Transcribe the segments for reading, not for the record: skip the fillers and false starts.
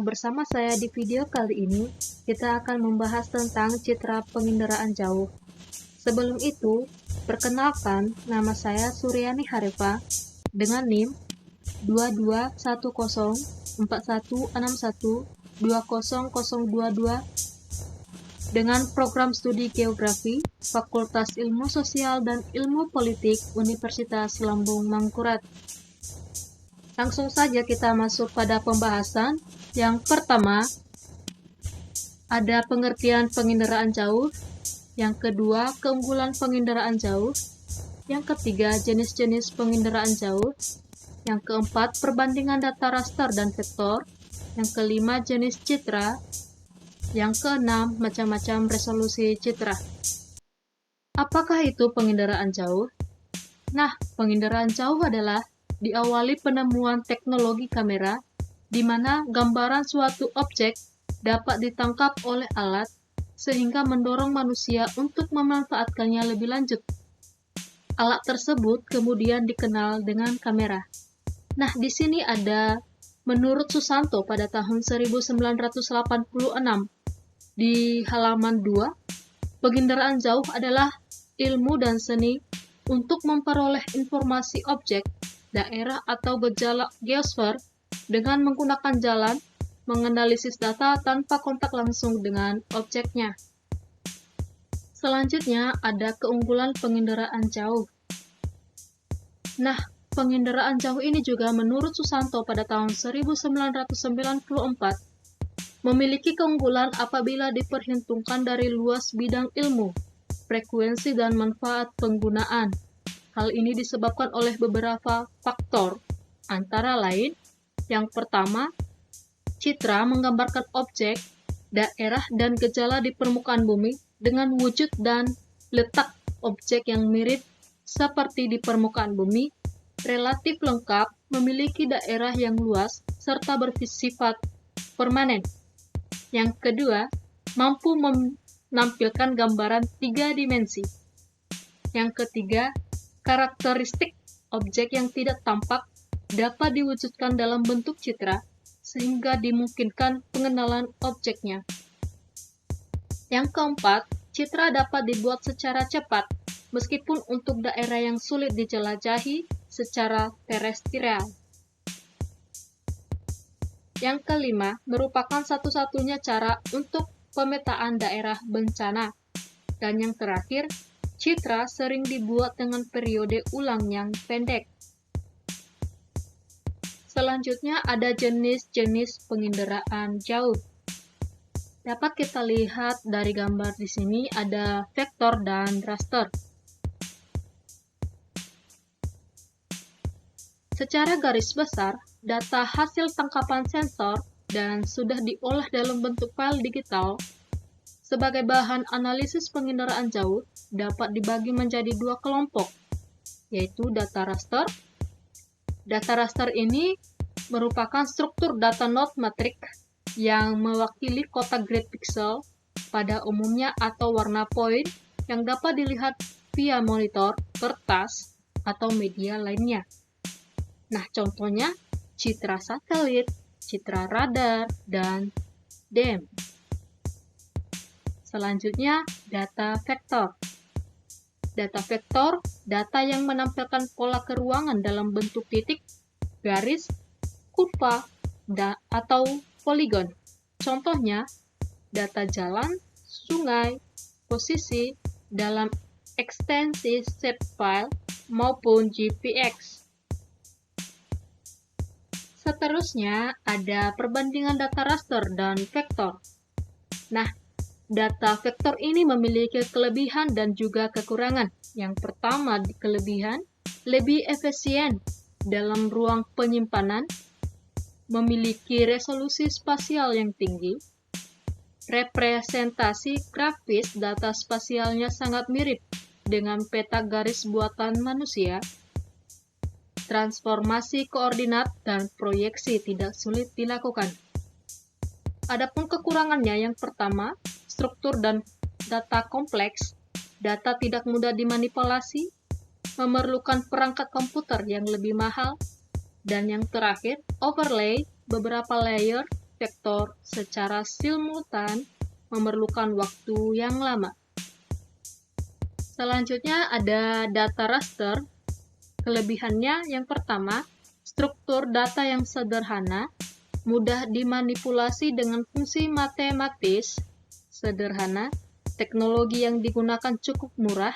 bersama saya di video kali ini, kita akan membahas tentang citra penginderaan jauh. Sebelum itu, perkenalkan nama saya Suryani Harifa dengan NIM 22104161200022 dengan program studi Geografi Fakultas Ilmu Sosial dan Ilmu Politik Universitas Lambung Mangkurat. Langsung saja kita masuk pada pembahasan. Yang pertama, ada pengertian penginderaan jauh. Yang kedua, keunggulan penginderaan jauh. Yang ketiga, jenis-jenis penginderaan jauh. Yang keempat, perbandingan data raster dan vektor. Yang kelima, jenis citra. Yang keenam, macam-macam resolusi citra. Apakah itu penginderaan jauh? Nah, penginderaan jauh adalah diawali penemuan teknologi kamera, di mana gambaran suatu objek dapat ditangkap oleh alat, sehingga mendorong manusia untuk memanfaatkannya lebih lanjut. Alat tersebut kemudian dikenal dengan kamera. Nah, di sini ada, menurut Susanto pada tahun 1986, di halaman 2, penginderaan jauh adalah ilmu dan seni untuk memperoleh informasi objek, daerah atau gejala geosfer dengan menggunakan jalan, menganalisis data tanpa kontak langsung dengan objeknya. Selanjutnya ada keunggulan penginderaan jauh. Nah, penginderaan jauh ini juga menurut Susanto pada tahun 1994 memiliki keunggulan apabila diperhitungkan dari luas bidang ilmu, frekuensi dan manfaat penggunaan. Hal ini disebabkan oleh beberapa faktor, antara lain, yang pertama, citra menggambarkan objek, daerah, dan gejala di permukaan bumi dengan wujud dan letak objek yang mirip seperti di permukaan bumi, relatif lengkap, memiliki daerah yang luas, serta bersifat permanen. Yang kedua, mampu menampilkan gambaran 3 dimensi. Yang ketiga, karakteristik objek yang tidak tampak dapat diwujudkan dalam bentuk citra, sehingga dimungkinkan pengenalan objeknya. Yang keempat, citra dapat dibuat secara cepat, meskipun untuk daerah yang sulit dijelajahi secara terestrial. Yang kelima, merupakan satu-satunya cara untuk pemetaan daerah bencana. Dan yang terakhir, citra sering dibuat dengan periode ulang yang pendek. Selanjutnya ada jenis-jenis penginderaan jauh. Dapat kita lihat dari gambar di sini ada vektor dan raster. Secara garis besar, data hasil tangkapan sensor dan sudah diolah dalam bentuk file digital sebagai bahan analisis penginderaan jauh dapat dibagi menjadi 2 kelompok, yaitu data raster. Data raster ini merupakan struktur data node matrik yang mewakili kotak grid pixel pada umumnya atau warna point yang dapat dilihat via monitor, kertas, atau media lainnya. Nah, contohnya citra satelit, citra radar, dan DEM. Selanjutnya, data vektor. Data vektor, data yang menampilkan pola keruangan dalam bentuk titik, garis, kurva, atau poligon. Contohnya, data jalan, sungai, posisi dalam ekstensi shapefile maupun GPX. Seterusnya, ada perbandingan data raster dan vektor. Nah, data vektor ini memiliki kelebihan dan juga kekurangan. Yang pertama, kelebihan lebih efisien dalam ruang penyimpanan, memiliki resolusi spasial yang tinggi, representasi grafis data spasialnya sangat mirip dengan peta garis buatan manusia, transformasi koordinat dan proyeksi tidak sulit dilakukan. Adapun kekurangannya yang pertama, struktur dan data kompleks, data tidak mudah dimanipulasi, memerlukan perangkat komputer yang lebih mahal, dan yang terakhir, overlay, beberapa layer, vektor secara simultan memerlukan waktu yang lama. Selanjutnya ada data raster. Kelebihannya yang pertama, struktur data yang sederhana, mudah dimanipulasi dengan fungsi matematis sederhana, teknologi yang digunakan cukup murah,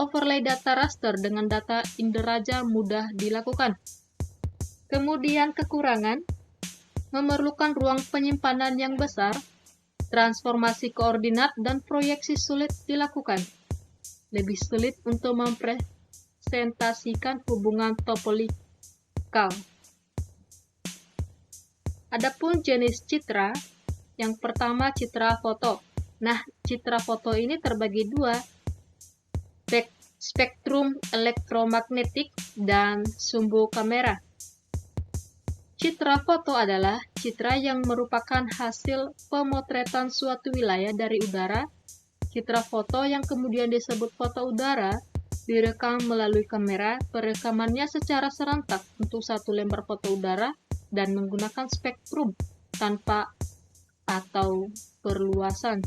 overlay data raster dengan data inderaja mudah dilakukan. Kemudian kekurangan, memerlukan ruang penyimpanan yang besar, transformasi koordinat dan proyeksi sulit dilakukan. Lebih sulit untuk mempresentasikan hubungan topolikal. Adapun jenis citra, yang pertama citra foto. Nah, citra foto ini terbagi dua, spektrum elektromagnetik dan sumbu kamera. Citra foto adalah citra yang merupakan hasil pemotretan suatu wilayah dari udara. Citra foto yang kemudian disebut foto udara direkam melalui kamera. Perekamannya secara serentak untuk satu lembar foto udara dan menggunakan spektrum tanpa atau perluasan.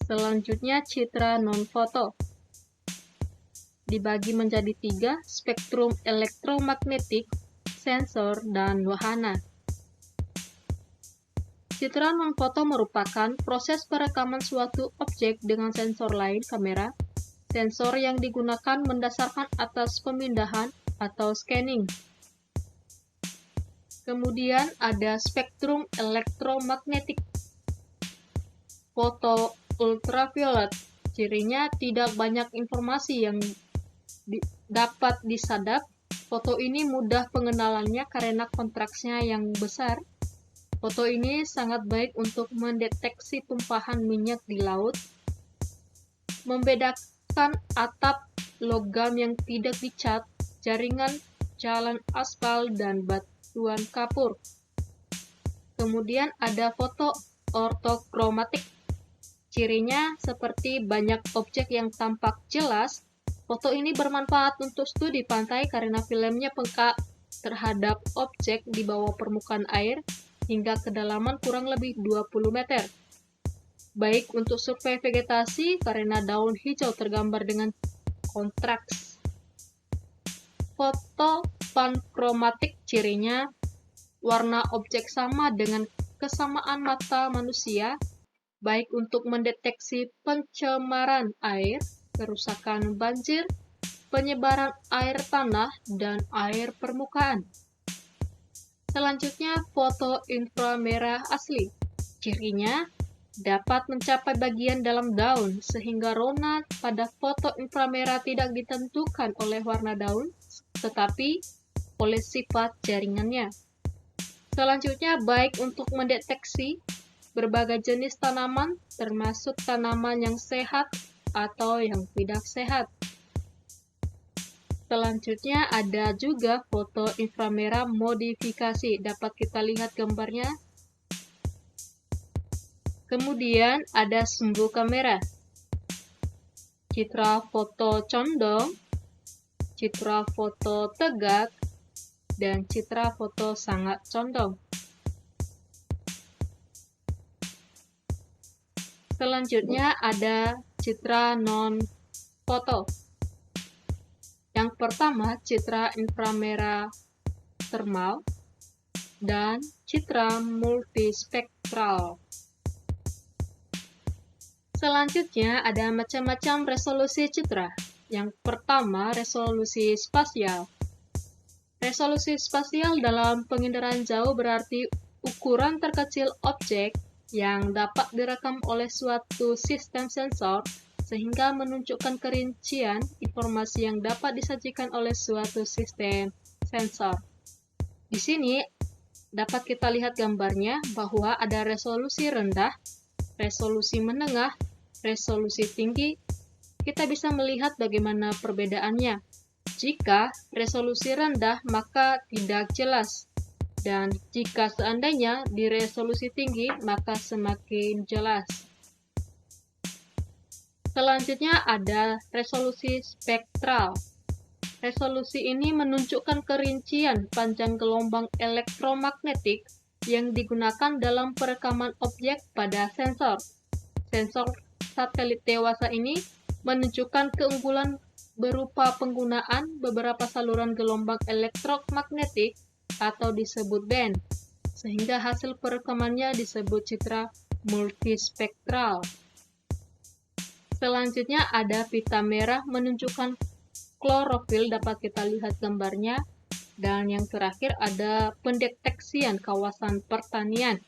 Selanjutnya citra non-foto. Dibagi menjadi 3, spektrum elektromagnetik, sensor, dan wahana. Citra non-foto merupakan proses perekaman suatu objek dengan sensor lain, kamera. Sensor yang digunakan mendasarkan atas pemindahan atau scanning. Kemudian ada spektrum elektromagnetik. Foto ultraviolet. Cirinya tidak banyak informasi yang dapat disadap. Foto ini mudah pengenalannya karena kontrasnya yang besar. Foto ini sangat baik untuk mendeteksi tumpahan minyak di laut, membedakan atap logam yang tidak dicat, jaringan jalan aspal, dan batuan kapur. Kemudian ada foto ortokromatik. Cirinya seperti banyak objek yang tampak jelas. Foto ini bermanfaat untuk studi pantai karena filmnya peka terhadap objek di bawah permukaan air hingga kedalaman kurang lebih 20 meter. Baik untuk survei vegetasi karena daun hijau tergambar dengan kontraks. Foto pankromatik, cirinya warna objek sama dengan kesamaan mata manusia, baik untuk mendeteksi pencemaran air, kerusakan banjir, penyebaran air tanah, dan air permukaan. Selanjutnya, foto inframerah asli. Cirinya dapat mencapai bagian dalam daun, sehingga rona pada foto inframerah tidak ditentukan oleh warna daun, tetapi oleh sifat jaringannya. Selanjutnya, baik untuk mendeteksi berbagai jenis tanaman, termasuk tanaman yang sehat atau yang tidak sehat. Selanjutnya ada juga foto inframerah modifikasi. Dapat kita lihat gambarnya. Kemudian ada sumbu kamera. Citra foto condong, citra foto tegak, dan citra foto sangat condong. Selanjutnya ada citra non-foto. Yang pertama, citra inframerah thermal dan citra multispektral. Selanjutnya, ada macam-macam resolusi citra. Yang pertama, resolusi spasial. Resolusi spasial dalam penginderaan jauh berarti ukuran terkecil objek yang dapat direkam oleh suatu sistem sensor sehingga menunjukkan kerincian informasi yang dapat disajikan oleh suatu sistem sensor. Di sini dapat kita lihat gambarnya bahwa ada resolusi rendah, resolusi menengah, resolusi tinggi. Kita bisa melihat bagaimana perbedaannya. Jika resolusi rendah maka tidak jelas, dan jika seandainya di resolusi tinggi maka semakin jelas. Selanjutnya ada resolusi spektral. Resolusi ini menunjukkan kerincian panjang gelombang elektromagnetik yang digunakan dalam perekaman objek pada sensor. Sensor satelit dewasa ini menunjukkan keunggulan berupa penggunaan beberapa saluran gelombang elektromagnetik atau disebut band, sehingga hasil perekamannya disebut citra multispektral. Selanjutnya ada pita merah menunjukkan klorofil, dapat kita lihat gambarnya. Dan yang terakhir ada pendeteksian kawasan pertanian.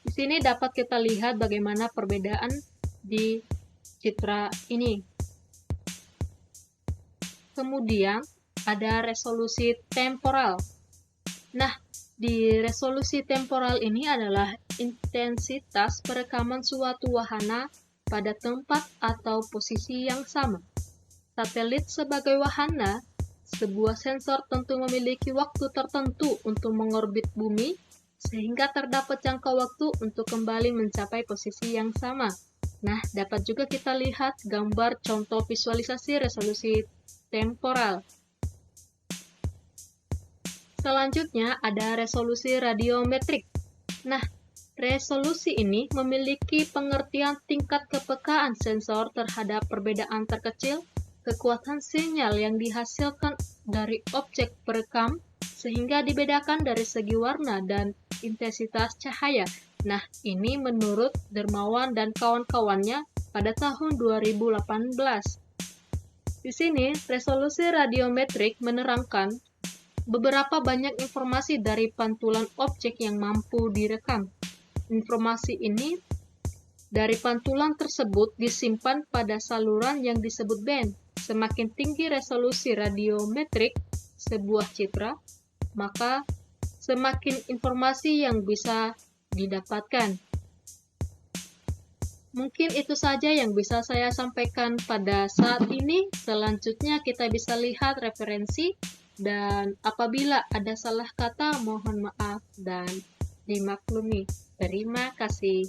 Di sini dapat kita lihat bagaimana perbedaan di citra ini. Kemudian ada resolusi temporal. Nah, di resolusi temporal ini adalah intensitas perekaman suatu wahana pada tempat atau posisi yang sama. Satelit sebagai wahana, sebuah sensor tentu memiliki waktu tertentu untuk mengorbit bumi, sehingga terdapat jangka waktu untuk kembali mencapai posisi yang sama. Nah, dapat juga kita lihat gambar contoh visualisasi resolusi temporal. Selanjutnya ada resolusi radiometrik. Nah, resolusi ini memiliki pengertian tingkat kepekaan sensor terhadap perbedaan terkecil kekuatan sinyal yang dihasilkan dari objek perekam, sehingga dibedakan dari segi warna dan intensitas cahaya. Nah, ini menurut Dermawan dan kawan-kawannya pada tahun 2018. Di sini, resolusi radiometrik menerangkan beberapa banyak informasi dari pantulan objek yang mampu direkam. Informasi ini dari pantulan tersebut disimpan pada saluran yang disebut band. Semakin tinggi resolusi radiometrik sebuah citra, maka semakin informasi yang bisa didapatkan. Mungkin itu saja yang bisa saya sampaikan pada saat ini. Selanjutnya kita bisa lihat referensi, dan apabila ada salah kata mohon maaf dan dimaklumi. Terima kasih.